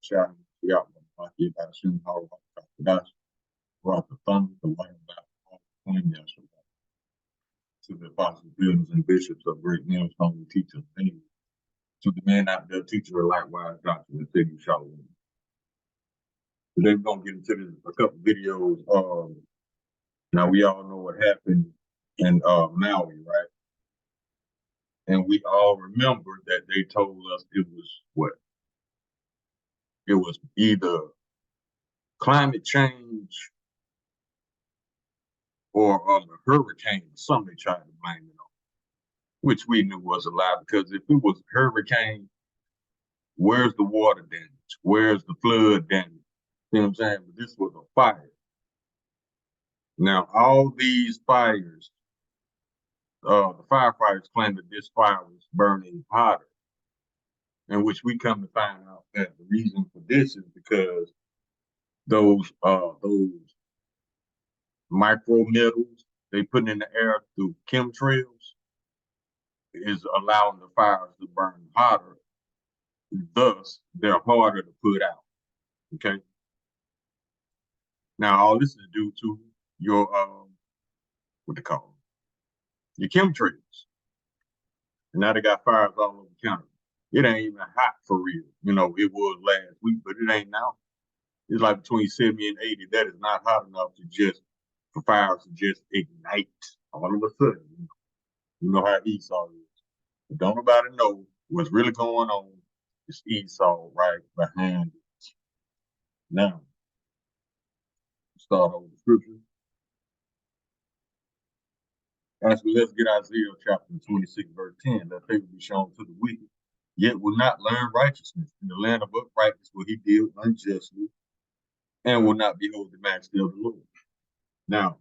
Shah, Yaki, Bashim, Howard, Dash, brought the thunder to light about all clean yesterday. To the apostles, builders, and bishops of great millstone and teachers, and to the men out there, teachers likewise, doctors, and figure Shalom. Today we're gonna get into this, a couple videos. Now we all know what happened in Maui, right? And we all remember that they told us it was what? It was either climate change or a hurricane, or something they tried to blame it on, which we knew was a lie, because if it was a hurricane, where's the water damage? Where's the flood damage? You know what I'm saying? But this was a fire. Now, all these fires, the firefighters claim that this fire was burning hotter, in which we come to find out that the reason for this is because those micro metals they put in the air through chemtrails is allowing the fires to burn hotter. Thus, they're harder to put out. Okay. Now, all this is due to your what they call them, your chemtrails. And now they got fires all over the county. It ain't even hot for real. You know, it was last week, but it ain't now. It's like between 70 and 80. That is not hot enough to just for fires to just ignite all of a sudden. You know how Esau is. But don't nobody know what's really going on. It's Esau right behind it. Now, start over the scripture. Actually, let's get Isaiah chapter 26, verse 10. That favor be shown to the wicked, yet will not learn righteousness. In the land of uprightness will he deal unjustly, and will not behold the majesty of the Lord. Now,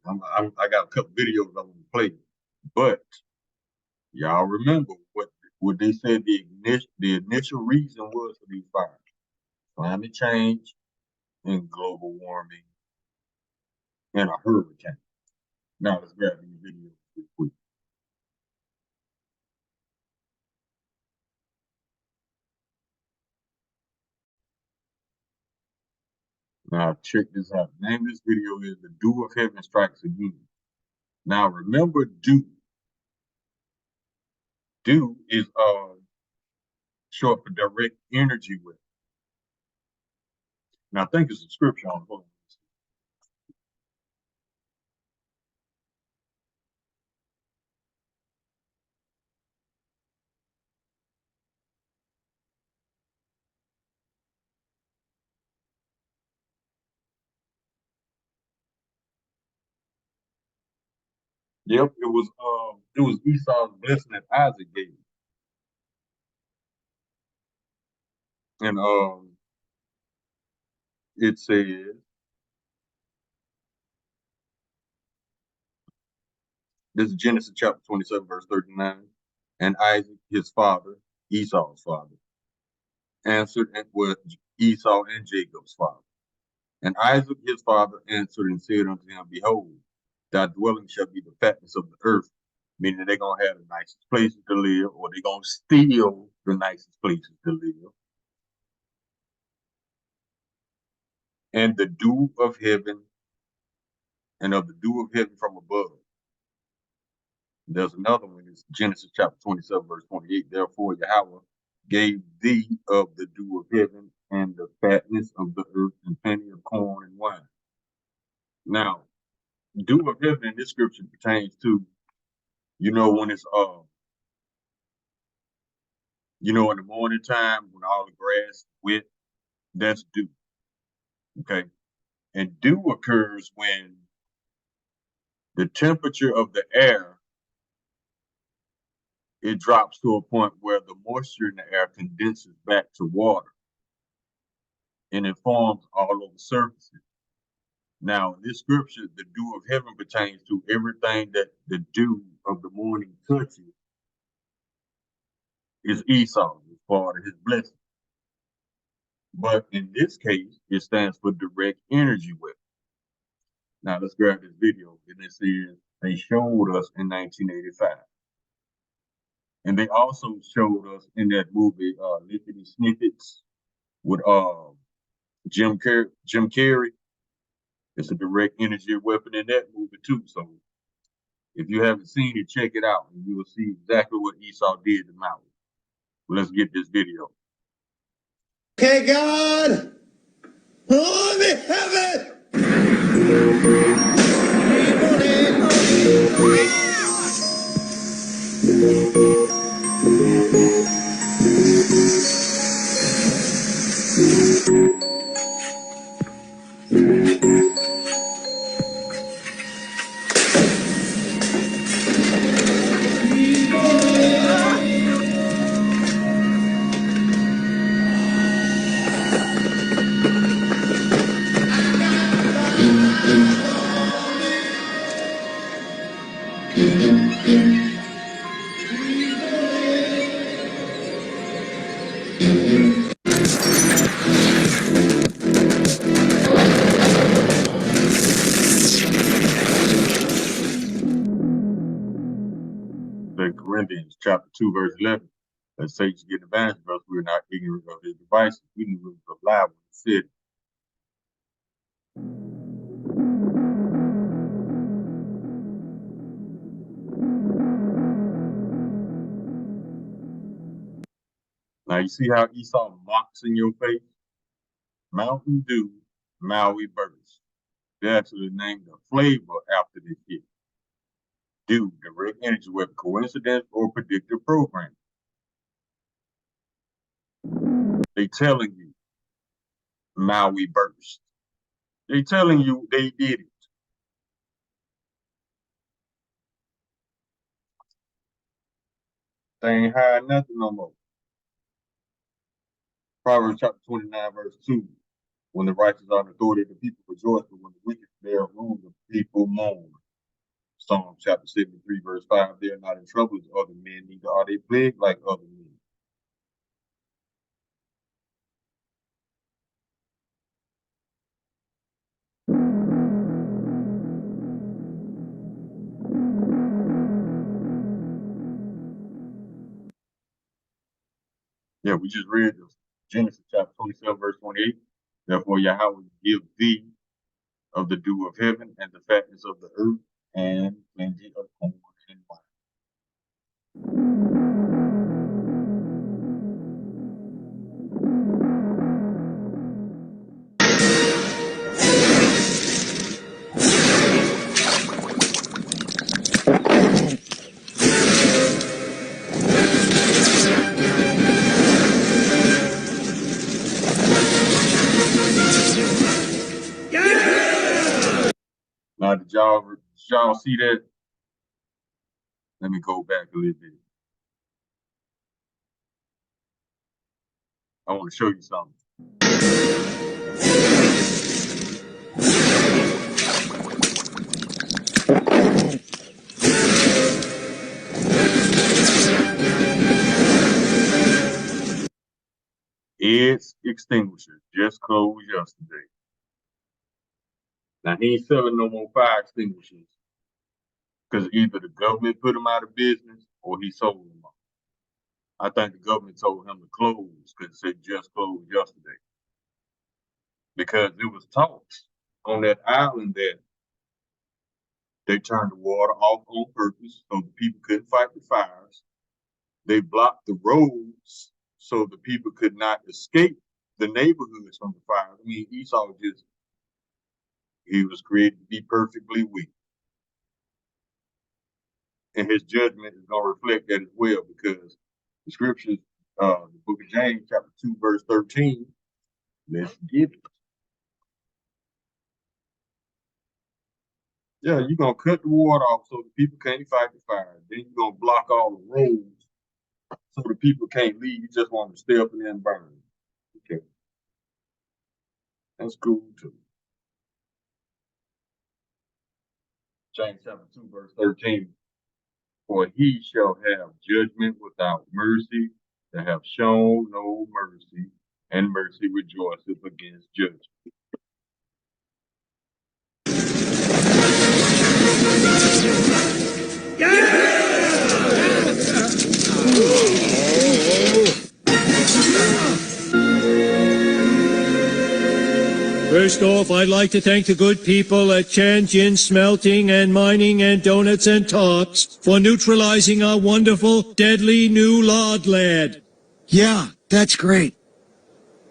I got a couple videos I want to play, but y'all remember what they said the initial reason was for these fires: climate change and global warming and a hurricane. Now let's grab these videos real quick. Now check this out. The name of this video is "The Dew of Heaven Strikes Again." Now remember dew. Dew is short for direct energy with. Now I think it's a scripture on both. Yep, it was Esau's blessing that Isaac gave him. And it says, this is Genesis chapter 27, verse 39. And Isaac, his father, Esau's father, answered and was Esau and Jacob's father. And Isaac, his father, answered and said unto him, Behold, thy dwelling shall be the fatness of the earth, meaning they're going to have the nicest places to live, or they're going to steal the nicest places to live. And the dew of heaven, and of the dew of heaven from above. There's another one, it's Genesis chapter 27, verse 28. Therefore, Yahweh gave thee of the dew of heaven and the fatness of the earth and plenty of corn and wine. Now, dew of heaven in this scripture pertains to, when it's in the morning time when all the grass is wet, that's dew. Okay. And dew occurs when the temperature of the air, it drops to a point where the moisture in the air condenses back to water and it forms all over surfaces. Now, in this scripture, the dew of heaven pertains to everything that the dew of the morning touches is Esau, as part of his blessing. But in this case, it stands for direct energy weapon. Now, let's grab this video. And it says, they showed us in 1985. And they also showed us in that movie, Lickety Snippets, with Jim Carrey. It's a direct energy weapon in that movie too. So if you haven't seen it, check it out, and you will see exactly what Esau did to Maui. Let's get this video. Okay, God, let me have it. Corinthians chapter 2, verse 11. Let's say you get advantage of us. We're not ignorant of his devices. We knew it was a lie when he said it. Now you see how Esau mocks in your face? Mountain Dew, Maui Burst. They actually named the flavor after this hit. Dew, direct energy weapon, coincidence or predictive programming. They telling you Maui Burst. They telling you they did it. They ain't hide nothing no more. Proverbs chapter 29, verse 2. When the righteous are in authority, the people rejoice, but when the wicked bear rule, the people mourn. Psalm chapter 73, verse 5. They are not in trouble as other men, neither are they plagued like other men. Yeah, we just read this. Genesis chapter 27, verse 28. Therefore, Yahweh will give thee of the dew of heaven and the fatness of the earth and plenty of corn and wine. Now, did y'all see that? Let me go back a little bit. I want to show you something. Ed's extinguisher just closed yesterday. Now, he ain't selling no more fire extinguishers because either the government put him out of business or he sold them off. I think the government told him to close because it said just closed yesterday. Because it was talks on that island that they turned the water off on purpose so the people couldn't fight the fires. They blocked the roads so the people could not escape the neighborhoods from the fire. I mean, Esau he was created to be perfectly weak. And his judgment is going to reflect that as well, because the scriptures, the book of James, chapter 2, verse 13, let's get it. Yeah, you're going to cut the water off so the people can't fight the fire. Then you're going to block all the roads so the people can't leave. You just want to stay up in there and burn. Okay. That's cool too. James chapter 2, verse 13. For he shall have judgment without mercy, that have shown no mercy, and mercy rejoiceth against judgment. First off, I'd like to thank the good people at Tianjin Smelting and Mining and Donuts and Tots for neutralizing our wonderful, deadly new lard lead. Yeah, that's great.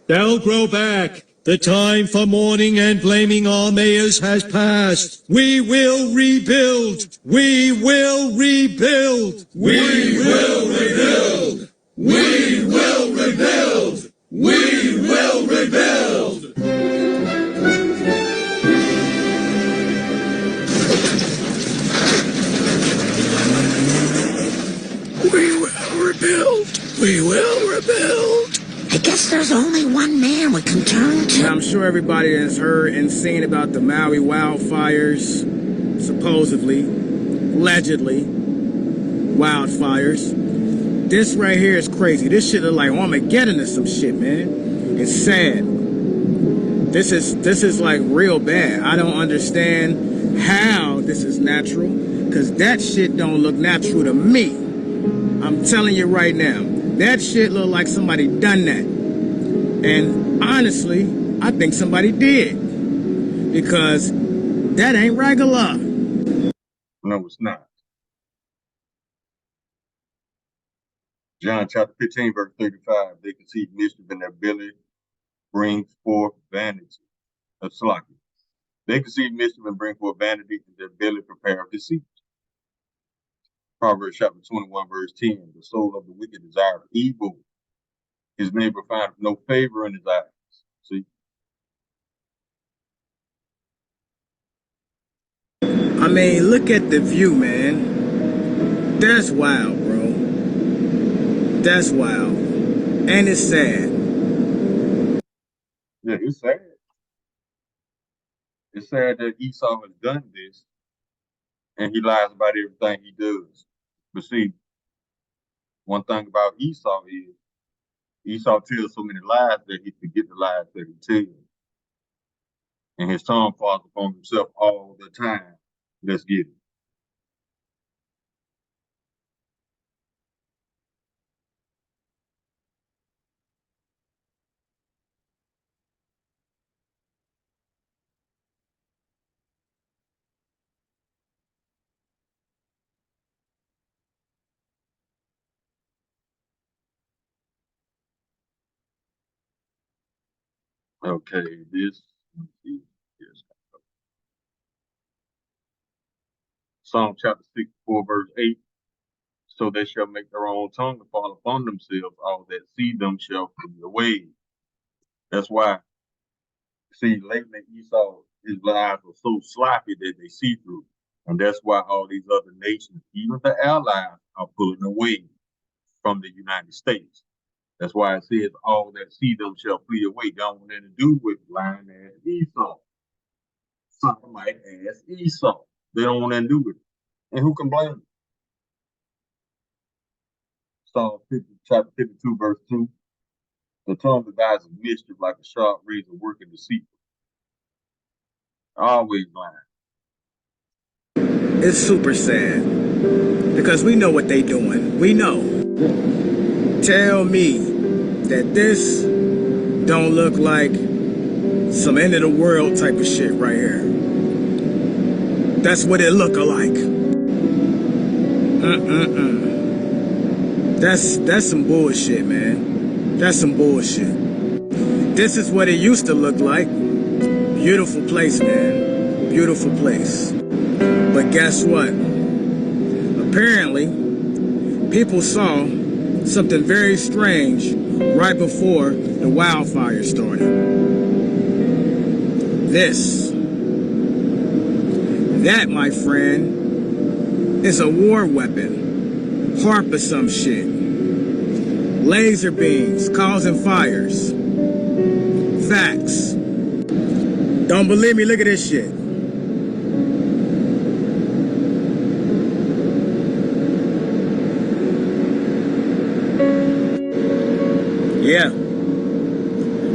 They'll grow back. The time for mourning and blaming our mayors has passed. We will rebuild. We will rebuild. We will rebuild. We will rebuild. We will rebuild. We will rebuild. We will rebuild. I guess there's only one man we can turn to. I'm sure everybody has heard and seen about the Maui wildfires, supposedly, allegedly, wildfires. This right here is crazy. This shit look like Armageddon or some shit, man. It's sad. This is like real bad. I don't understand how this is natural, because that shit don't look natural to me. I'm telling you right now. That shit look like somebody done that. And honestly, I think somebody did. Because that ain't regular. No, it's not. John chapter 15, verse 35. They conceive mischief in their belly, brings forth vanity. That's sloppy. They conceive mischief and bring forth vanity, and their belly prepare deceit. Proverbs chapter 21, verse 10. The soul of the wicked desires evil. His neighbor findeth no favor in his eyes. See? I mean, look at the view, man. That's wild, bro. That's wild. And it's sad. Yeah, it's sad. It's sad that Esau has done this, and he lies about everything he does. But see, one thing about Esau is, Esau tells so many lies that he forgets the lies that he tells. And his tongue falls upon himself all the time. Let's get it. Okay, this, let me see, yes. Psalm chapter 64, verse 8. So they shall make their own tongue to fall upon themselves. All that see them shall flee away. That's why, see, lately Esau, his lies are so sloppy that they see through. And that's why all these other nations, even the allies, are pulling away from the United States. That's why it says all that see them shall flee away. They don't want anything to do with lying ass Esau. Sodomite ass Esau. They don't want anything to do with it. And who can blame them? Psalm 50, chapter 52, verse 2. The tongue devises mischief like a sharp razor working deceitful. Always lying. It's super sad. Because we know what they doing. We know. Tell me that this don't look like some end of the world type of shit right here. That's what it look like. That's some bullshit, man. That's some bullshit. This is what it used to look like. Beautiful place, man. Beautiful place. But guess what? Apparently, people saw something very strange right before the wildfire started. That, my friend, is a war weapon. HAARP or some shit. Laser beams causing fires. Facts. Don't believe me? Look at this shit. Yeah.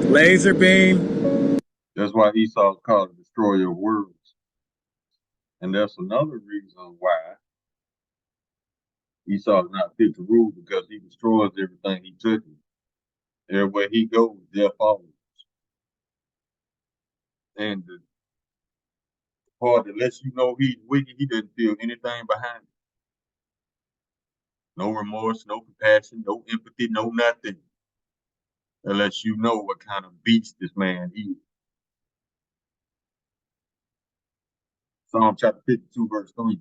Laser beam. That's why Esau is called the destroyer of worlds. And that's another reason why Esau is not fit to rule, because he destroys everything he touches. Everywhere he goes, death follows. And the part that lets you know he's wicked, he doesn't feel anything behind it. No remorse, no compassion, no empathy, no nothing. That lets you know what kind of beast this man is. Psalm chapter 52, verse 3.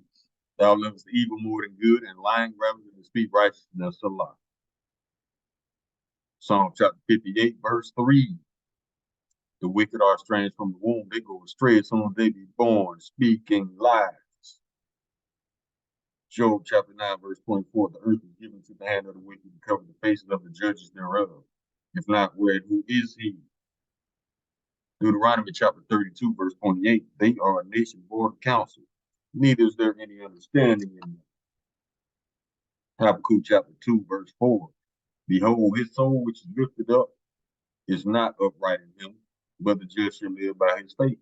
Thou lovest evil more than good, and lying rather than to speak righteousness a lie. Psalm chapter 58, verse 3. The wicked are estranged from the womb. They go astray as soon as they be born, speaking lies. Job chapter 9, verse 24. The earth is given to the hand of the wicked to cover the faces of the judges thereof. If not, where who is he? Deuteronomy chapter 32, verse 28. They are a nation born of counsel. Neither is there any understanding in them. Habakkuk chapter 2, verse 4. Behold, his soul which is lifted up is not upright in him, but the just shall live by his faith.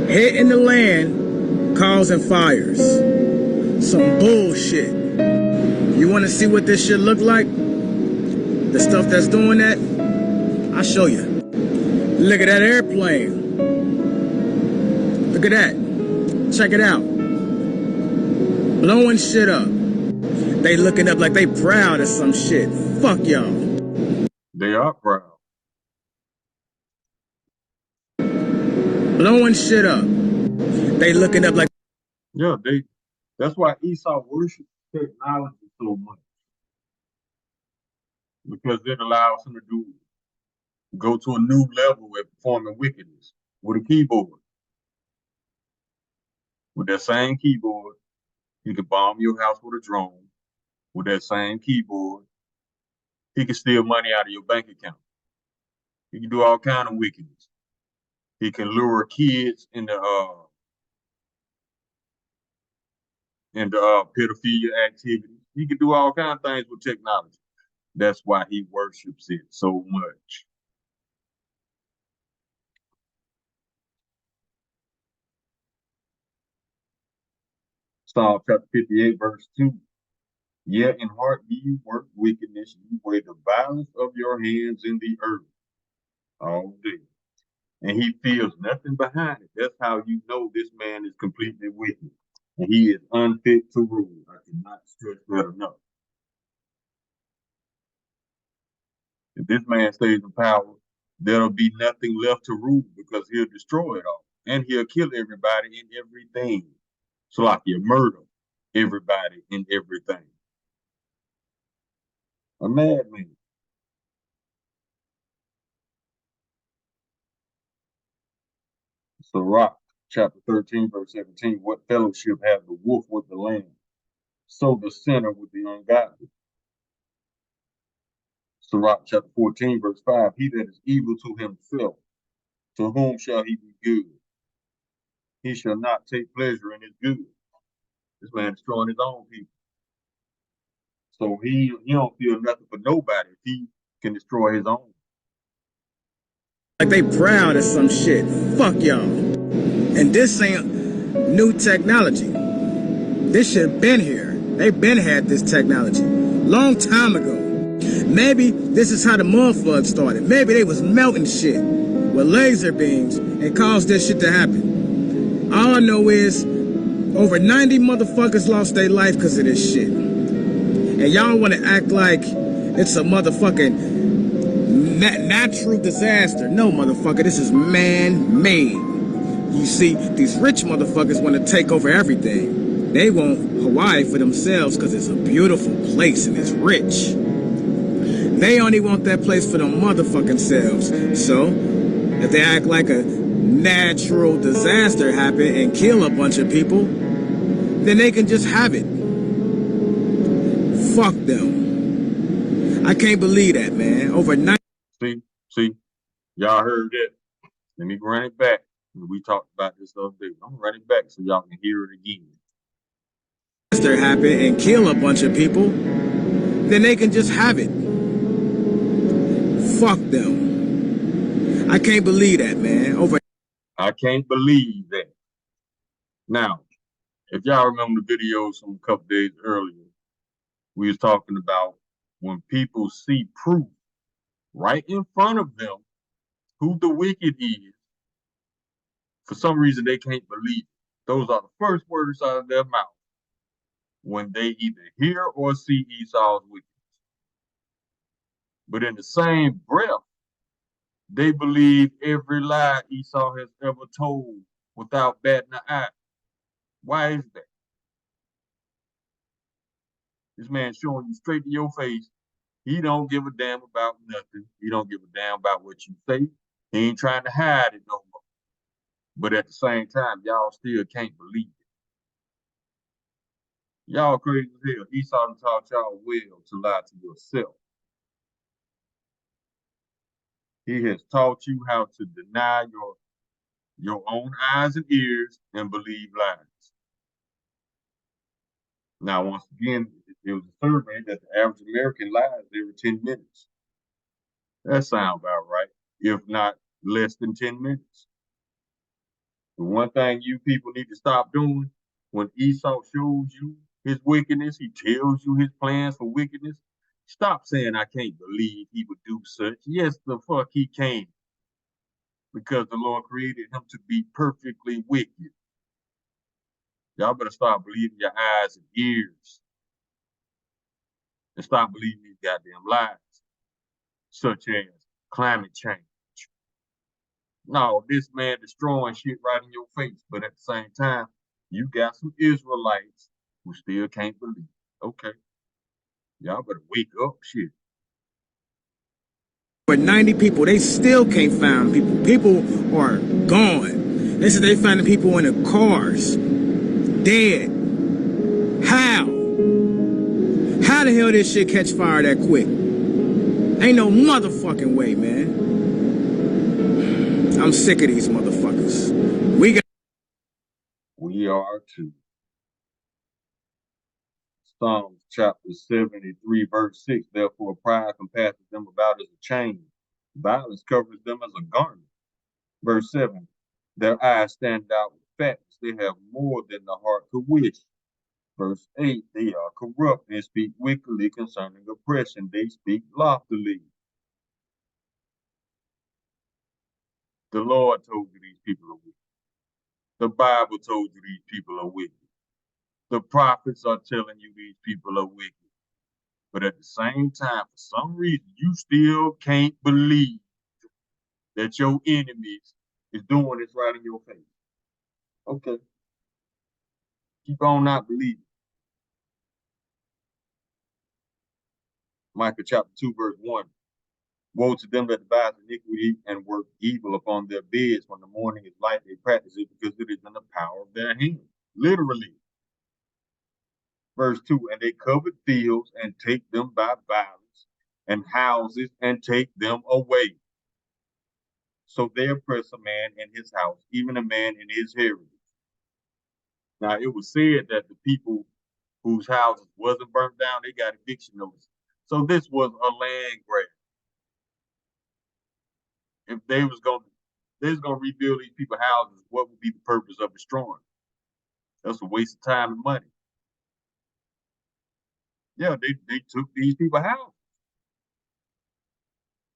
Hitting the land, causing fires. Some bullshit. You want to see what this shit look like? The stuff that's doing that? I'll show you. Look at that airplane. Look at that. Check it out. Blowing shit up. They looking up like they proud of some shit. Fuck y'all. They are proud. Blowing shit up. They looking up like... Yeah, that's why Esau worships technology so much. Because it allows him to go to a new level at performing wickedness with a keyboard. With that same keyboard, he could bomb your house with a drone. With that same keyboard, he can steal money out of your bank account. He can do all kind of wickedness. He can lure kids into pedophilia activities. He can do all kind of things with technology. That's why he worships it so much. Psalm chapter 58, verse 2. Yet in heart ye work wickedness, ye weigh the violence of your hands in the earth all day. And he feels nothing behind it. That's how you know this man is completely wicked. And he is unfit to rule. I cannot stress that enough. If this man stays in power, there'll be nothing left to rule because he'll destroy it all. And he'll kill everybody and everything. So like he'll murder everybody and everything. A madman. Sirach chapter 13, verse 17. What fellowship hath the wolf with the lamb? So the sinner with the ungodly. Sirach chapter 14, verse 5. He that is evil to himself, to whom shall he be good? He shall not take pleasure in his good. This man destroying his own people. So he don't feel nothing for nobody if he can destroy his own. Like they proud of some shit. Fuck y'all. And this ain't new technology. This shit been here. They been had this technology. Long time ago. Maybe this is how the motherfuckers started. Maybe they was melting shit with laser beams and caused this shit to happen. All I know is over 90 motherfuckers lost their life because of this shit. And y'all want to act like it's a motherfucking natural disaster. No, motherfucker, this is man-made. You see, these rich motherfuckers want to take over everything. They want Hawaii for themselves because it's a beautiful place and it's rich. They only want that place for them motherfucking selves. So, if they act like a natural disaster happened and kill a bunch of people, then they can just have it. Fuck them. I can't believe that, man. Overnight. See, y'all heard that. Let me run it back. We talked about this the other day. I'm gonna run it back so y'all can hear it again. Disaster happened and kill a bunch of people, then they can just have it. Fuck them. I can't believe that, man. I can't believe that. Now, if y'all remember the videos from a couple days earlier, We was talking about when people see proof right in front of them who the wicked is, for some reason they can't believe it. Those are the first words out of their mouth when they either hear or see Esau's wickedness. But in the same breath, they believe every lie Esau has ever told without batting an eye. Why is that? This man showing you straight to your face. He don't give a damn about nothing. He don't give a damn about what you say. He ain't trying to hide it no more. But at the same time, y'all still can't believe it. Y'all crazy as hell. Esau done taught y'all well to lie to yourself. He has taught you how to deny your own eyes and ears and believe lies. Now, once again, it was a survey that the average American lies every 10 minutes. That sounds about right, if not less than 10 minutes. The one thing you people need to stop doing, when Esau shows you his wickedness, he tells you his plans for wickedness, stop saying, I can't believe he would do such. Yes, the fuck he can. Because the Lord created him to be perfectly wicked. Y'all better start believing your eyes and ears. And stop believing these goddamn lies, such as climate change. No, this man destroying shit right in your face, but at the same time, you got some Israelites who still can't believe. Okay, y'all better wake up, shit. But 90 people, they still can't find people. People are gone. They said they finding people in the cars, dead. How? How the hell this shit catch fire that quick? Ain't no motherfucking way, man. I'm sick of these motherfuckers. We are too. Psalms chapter 73, verse 6. Therefore, pride compasses them about as a chain. Violence covers them as a garment. Verse 7. Their eyes stand out with fatness. They have more than the heart could wish. Verse 8. They are corrupt and speak wickedly concerning oppression. They speak loftily. The Lord told you these people are wicked. The Bible told you these people are wicked. The prophets are telling you these people are wicked. But at the same time, for some reason, you still can't believe that your enemies is doing this right in your face. Okay. Keep on not believing. Micah chapter 2, verse 1. Woe to them that devise iniquity and work evil upon their beds. When the morning is light, they practice it because it is in the power of their hand. Literally. Verse 2. And they covet fields and take them by violence, and houses and take them away. So they oppress a man in his house, even a man in his heritage. Now, it was said that the people whose houses wasn't burnt down, they got eviction notice. So this was a land grab. If they was gonna rebuild these people's houses, what would be the purpose of destroying? That's a waste of time and money. Yeah, they took these people's houses.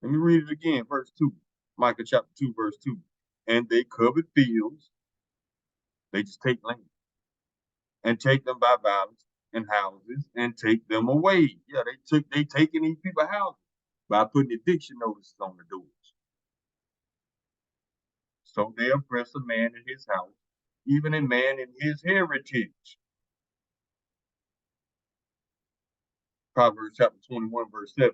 Let me read it again, verse 2. Micah chapter 2, verse 2. And they covet fields, they just take land, and take them by violence, and houses, and take them away. Yeah, they taking these people's houses by putting eviction notices on the doors. So they oppress a man in his house, even a man in his heritage. Proverbs chapter 21, verse 7.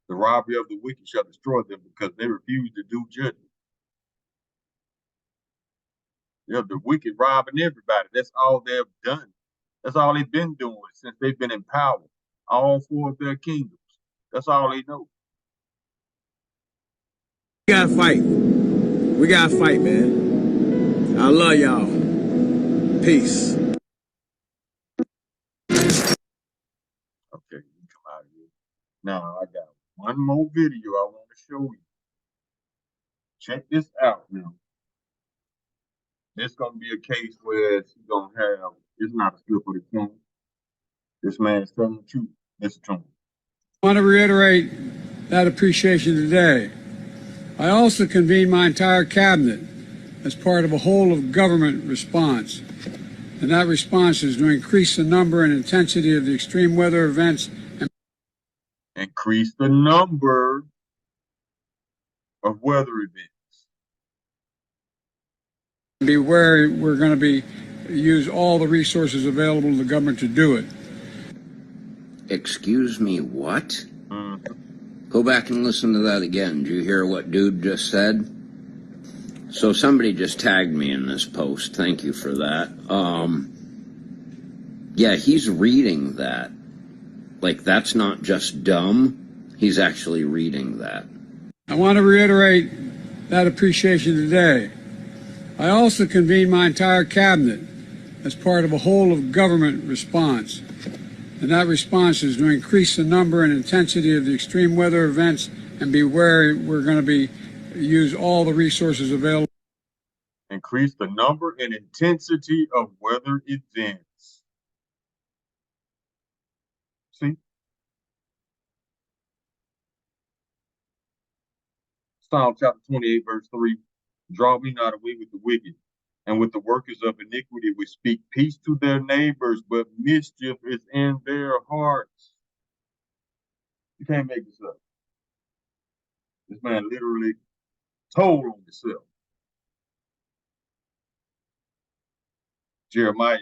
The robbery of the wicked shall destroy them because they refuse to do judgment. Yeah, the wicked robbing everybody. That's all they've done. That's all they've been doing since they've been in power. All four of their kingdoms. That's all they know. We gotta fight. We gotta fight, man. I love y'all. Peace. Okay, you come out of here. Now I got one more video I want to show you. Check this out now. It's gonna be a case where she's gonna have, it's not a slip of the tongue. This man is telling the truth. Listen to him. I want to reiterate that appreciation today. I also convened my entire cabinet as part of a whole of government response. And that response is to increase the number and intensity of the extreme weather events and Increase the number of weather events. be where we're going to be use all the resources available to the government to do it. Excuse me, what? Mhm. Go back and listen to that again. Did you hear what dude just said? So somebody just tagged me in this post. Thank you for that. Yeah, he's reading that. Like, that's not just dumb. He's actually reading that. I want to reiterate that appreciation today. I also convened my entire cabinet as part of a whole of government response. And that response is to increase the number and intensity of the extreme weather events and be where we're going to be use all the resources available. Increase the number and intensity of weather events. See? Psalm chapter 28, verse 3. Draw me not away with the wicked, and with the workers of iniquity, which speak peace to their neighbors, but mischief is in their hearts. You can't make this up. This man literally told on himself. Jeremiah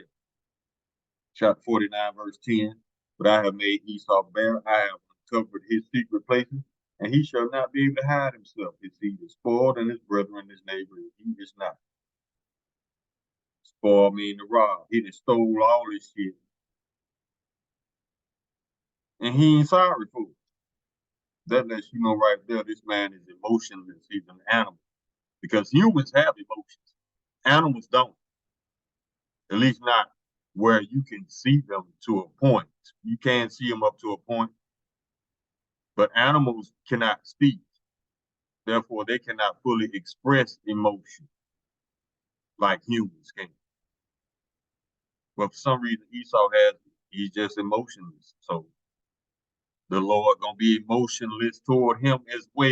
chapter 49, verse 10. But I have made Esau bare, I have uncovered his secret places, and he shall not be able to hide himself. His seed is spoiled, and his brethren, his neighbor, he is not. Spoil mean to rob. He done stole all this shit. And he ain't sorry for it. That lets you know right there, this man is emotionless. He's an animal. Because humans have emotions. Animals don't. At least not where you can see them to a point. You can see them up to a point. But animals cannot speak. Therefore, they cannot fully express emotion like humans can. But for some reason, Esau he's just emotionless. So the Lord gonna be emotionless toward him as well.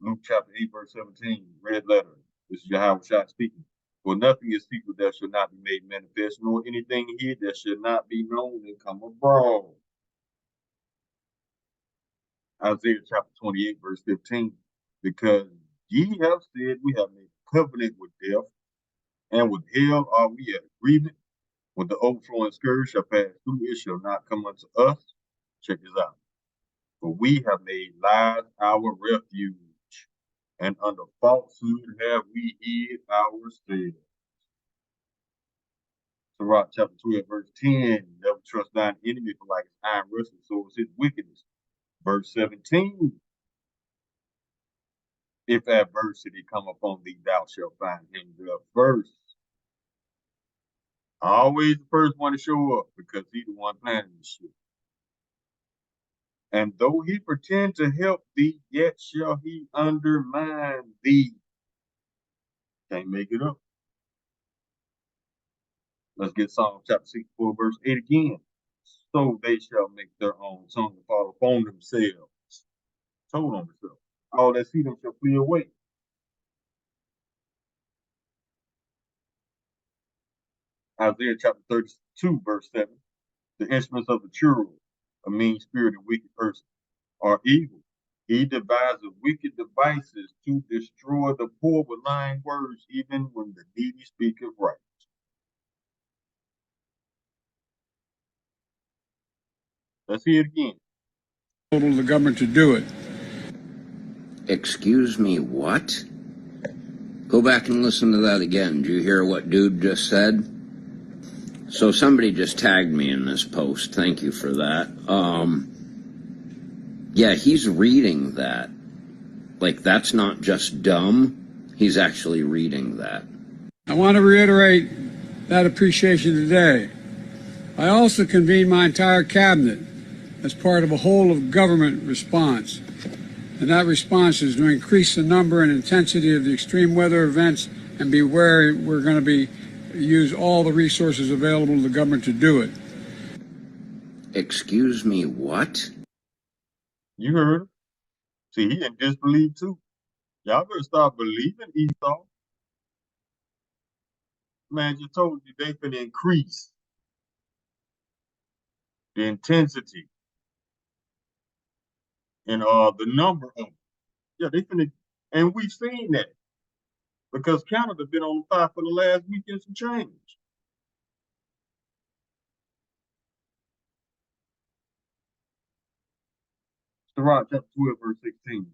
Luke chapter 8, verse 17, red letter. This is Yahweh Shah speaking. For nothing is secret that shall not be made manifest, nor anything hid that shall not be known and come abroad. Isaiah chapter 28, verse 15. Because ye have said, we have made covenant with death, and with hell are we at agreement. When the overflowing scourge shall pass through, it shall not come unto us. Check this out. For we have made lies our refuge, and under falsehood have we hid ourselves. Sirach chapter 12, verse 10. Never trust thine enemy, for like his iron wrestling, so is his wickedness. Verse 17. If adversity come upon thee, thou shalt find him there first. Always the first one to show up, because he's the one planning this shit. And though he pretend to help thee, yet shall he undermine thee. Can't make it up. Let's get Psalm chapter 64, verse 8 again. So they shall make their own tongue to fall upon themselves. Told on themselves. All that see them shall flee away. Isaiah chapter 32, verse 7. The instruments of the churl, a mean-spirited, wicked person, are evil. He devises wicked devices to destroy the poor with lying words, even when the needy speaketh right. Let's hear it again. Total the government to do it. Excuse me, what? Go back and listen to that again. Did you hear what dude just said? So somebody just tagged me in this post. Thank you for that. Yeah, he's reading that. Like, that's not just dumb. He's actually reading that. I want to reiterate that appreciation today. I also convened my entire cabinet as part of a whole of government response. And that response is to increase the number and intensity of the extreme weather events and be where we're going to be use all the resources available to the government to do it. Excuse me, what? You heard him. See, he in disbelief too. Y'all better start believing Esau. Man, just told you they finna increase the intensity and the number of them. Yeah, they finna, and we've seen that because Canada been on fire for the last week and some change. Sirach chapter 12, verse 16.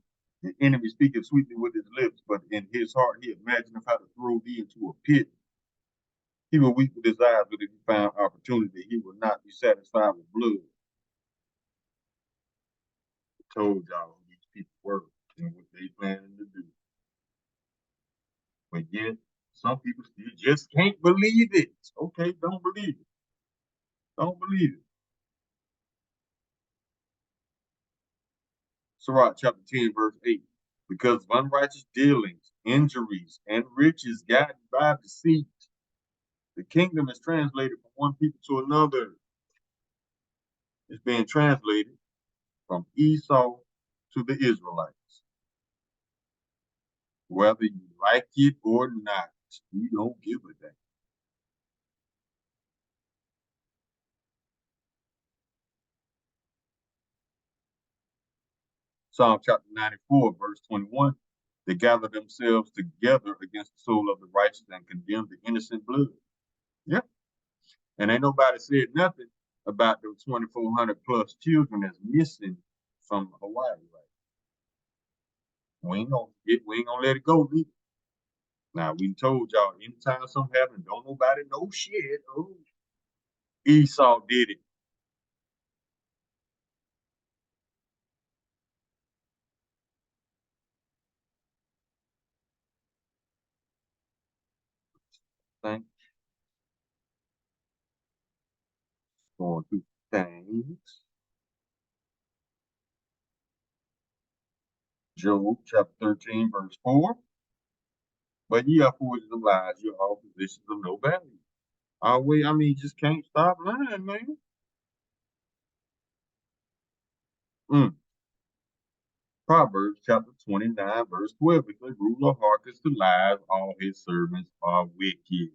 The enemy speaketh sweetly with his lips, but in his heart he imagineth how to throw thee into a pit. He will weep with his eyes, but if he found opportunity, he will not be satisfied with blood. I told y'all who these people were and what they planning to do. But yet, some people still just can't believe it. Okay, don't believe it. Don't believe it. Sirach chapter 10, verse 8. Because of unrighteous dealings, injuries, and riches guided by deceit, the kingdom is translated from one people to another. It's being translated from Esau to the Israelites. Whether you like it or not, we don't give a damn. Psalm chapter 94, verse 21. They gather themselves together against the soul of the righteous and condemn the innocent blood. Yep. And ain't nobody said nothing about the 2,400 plus children that's missing from Hawaii, right? We ain't gonna let it go, either. Now we told y'all anytime something happens, don't nobody know shit. Oh, Esau did it. Thing. Going through things. Job chapter 13, verse 4. But ye are fools of lies, you're all positions of no value. I mean, just can't stop lying, man. Proverbs chapter 29, verse 12. If the ruler hearkens to lies, all his servants are wicked.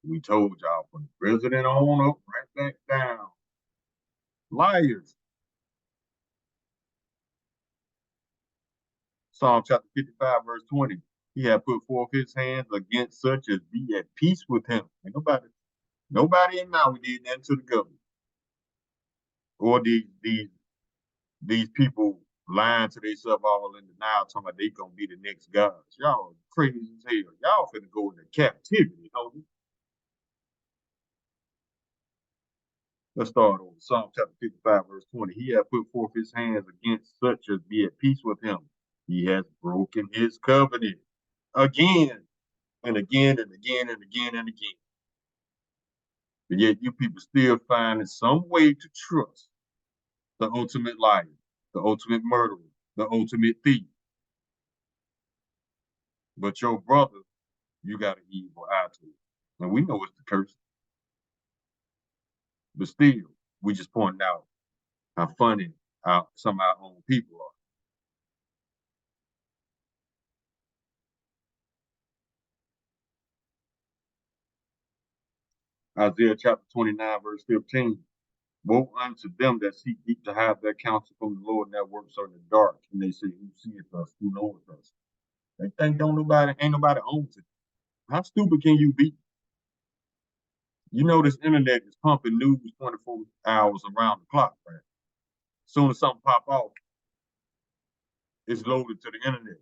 We told y'all from the president on up, right back down. Liars. Psalm chapter 55, verse 20. He had put forth his hands against such as be at peace with him. And nobody in Maui did that to the government. Or these people lying to themselves all in denial, talking about they gonna be the next gods. Y'all crazy as hell. Y'all finna go into captivity, homie. Let's start on Psalm chapter 55, verse 20. He hath put forth his hands against such as be at peace with him. He has broken his covenant again and again and again and again and again. But yet you people still finding some way to trust the ultimate liar, the ultimate murderer, the ultimate thief. But your brother, you got an evil eye to it. And we know it's the curse. But still, we just pointing out how funny some of our own people are. Isaiah chapter 29, verse 15. Woe unto them that seek deep to hide their counsel from the Lord, and that works are in the dark. And they say, who seeth us, who knoweth us? They think ain't nobody owns it. How stupid can you be? You know this internet is pumping news 24 hours around the clock, right? As soon as something pop off, it's loaded to the internet.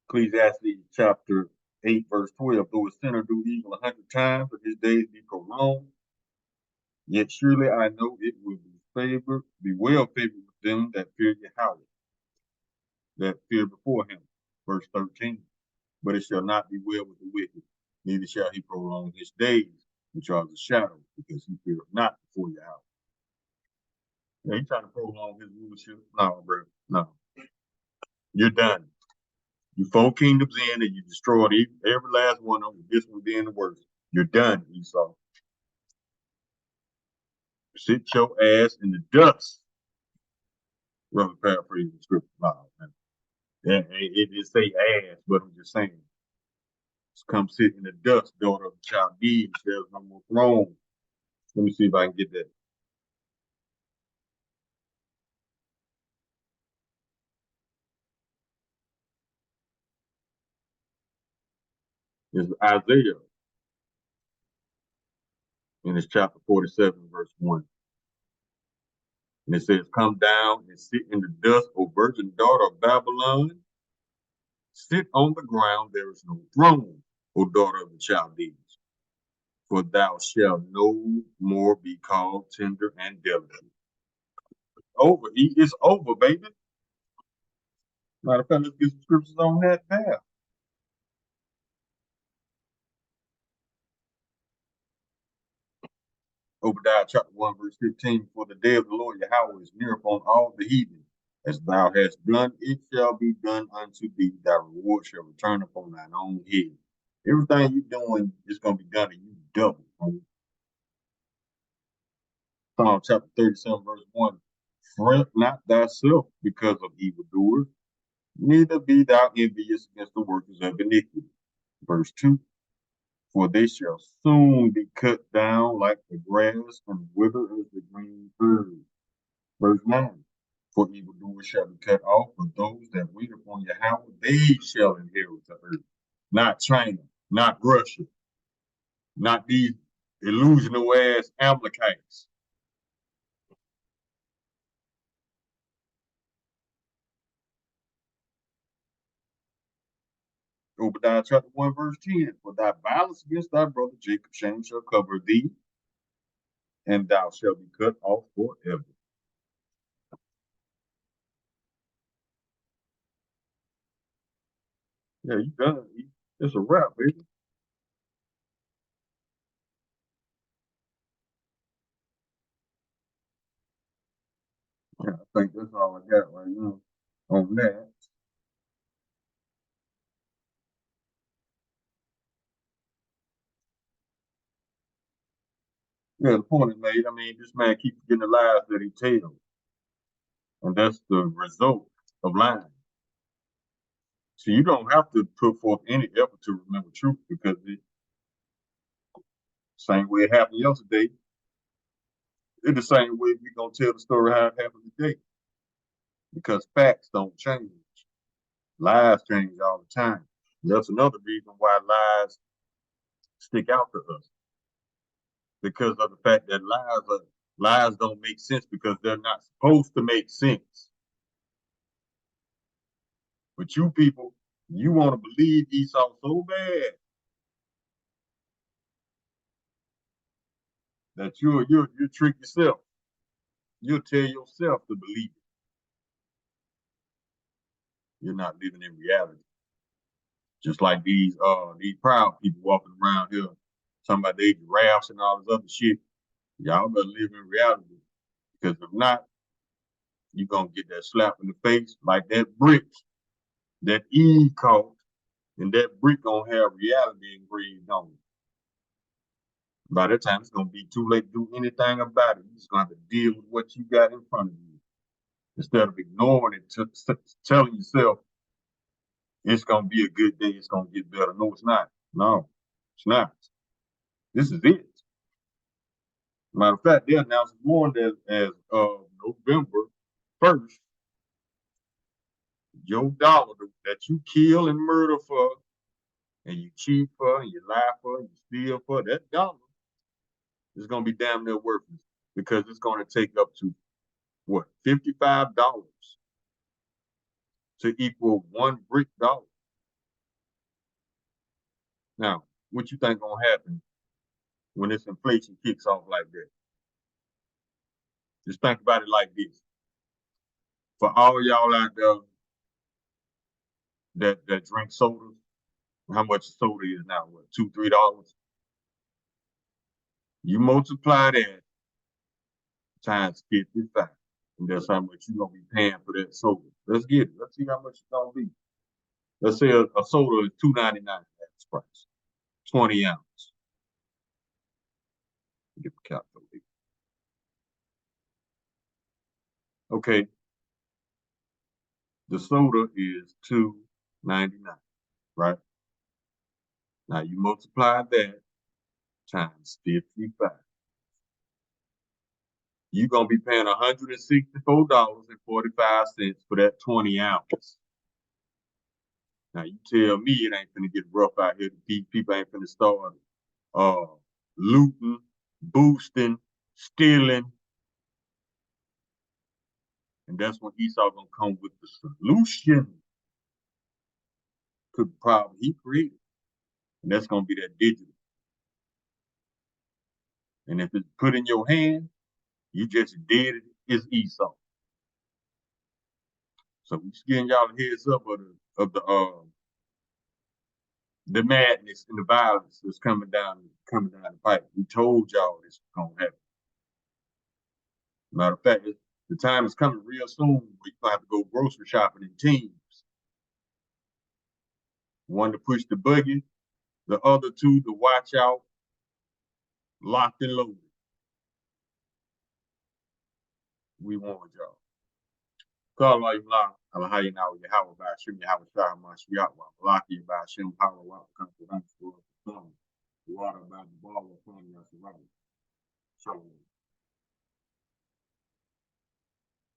Ecclesiastes chapter 8, verse 12. Though a sinner do evil 100 times, but his days be prolonged, yet surely I know it will be well favored with them that fear Yahweh, that fear before him. Verse 13. But it shall not be well with the wicked, neither shall he prolong his days, which are the shadow, because he feareth not before Yahweh. Yeah, he trying to prolong his rulership. No, bro. No. You're done. You 4 kingdoms in and you destroyed every last one of them. This one being the worst. You're done, Esau. Sit your ass in the dust. Rather paraphrase the scripture. No, man. Yeah, it didn't say ass, but I'm just saying. Just come sit in the dust, daughter of the Chaldees. There's no more throne. Let me see if I can get that. It's Isaiah in his chapter 47, verse 1. And it says, come down and sit in the dust, O virgin daughter of Babylon. Sit on the ground, there is no throne, O daughter of the Chaldees. For thou shalt no more be called tender and delicate. Over. It's over, baby. Matter of fact, let's get some scriptures on that now. Obadiah chapter 1, verse 15. For the day of the Lord Yahweh is near upon all the heathen. As thou hast done, it shall be done unto thee. Thy reward shall return upon thine own head. Everything you're doing is going to be done to you double. Psalm chapter 37, verse 1. Fret not thyself because of evildoers, neither be thou envious against the workers of iniquity. Verse 2. For they shall soon be cut down like the grass and wither as the green herb. Verse 9. For evildoers shall be cut off, but those that wait upon Yahweh, they shall inherit the earth. Not China, not Russia, not these illusional ass Amalekites. Obadiah chapter 1, verse 10. For thy violence against thy brother Jacob, shame shall cover thee, and thou shalt be cut off forever. Yeah, you done. It's a wrap, baby. Yeah, I think that's all I got right now on that. Yeah, the point is made. I mean, this man keeps getting the lies that he tells, and that's the result of lying. So you don't have to put forth any effort to remember truth because the same way it happened yesterday, it's the same way we're gonna tell the story how it happened today. Because facts don't change. Lies change all the time. That's another reason why lies stick out to us. Because of the fact that lies don't make sense because they're not supposed to make sense. But you people, you want to believe Esau so bad that you trick yourself. You'll tell yourself to believe it. You're not living in reality. Just like these proud people walking around here talking about they giraffes and all this other shit. Y'all better live in reality. Because if not, you're gonna get that slap in the face like that brick that Eve caught, and that brick gonna have reality engraved on it. By that time, it's gonna be too late to do anything about it. You're just gonna have to deal with what you got in front of you. Instead of ignoring it, telling yourself it's gonna be a good day, it's gonna get better. No, it's not. No, it's not. This is it. Matter of fact, they announced warned as November 1st, your dollar that you kill and murder for, and you cheat for, and you lie for, and you steal for, that dollar is gonna be damn near worthless because it's gonna take up to what, $55 to equal one brick dollar. Now, what you think gonna happen when this inflation kicks off like that? Just think about it like this. For all y'all out there that drink sodas, how much soda is now? What, $2, $3? You multiply that times 55. And that's how much you're gonna be paying for that soda. Let's get it. Let's see how much it's gonna be. Let's say a soda is $2.99 at its price. 20 ounce. Get the calculator. Okay. The soda is $2.99, right? Now you multiply that times 55. You're gonna be paying $164.45 for that 20 ounce. Now you tell me it ain't gonna get rough out here. People ain't gonna start looting, boosting, stealing. And that's when Esau gonna come with the solution to the problem he created. And that's gonna be that digital. And if it's put in your hand, you just did it. It's Esau. So we just giving y'all a heads up of the madness and the violence that's coming down the pipe. We told y'all this was gonna happen. Matter of fact, the time is coming real soon where you're gonna have to go grocery shopping in teams. One to push the buggy, the other two to watch out, locked and loaded. We warned y'all. Call all you block. Alahayna wa Yahweh by Shim Yahweh Shah Mashiach wa Malaki by Shim Hawa wa Confidence for the water by the ball of Shalom.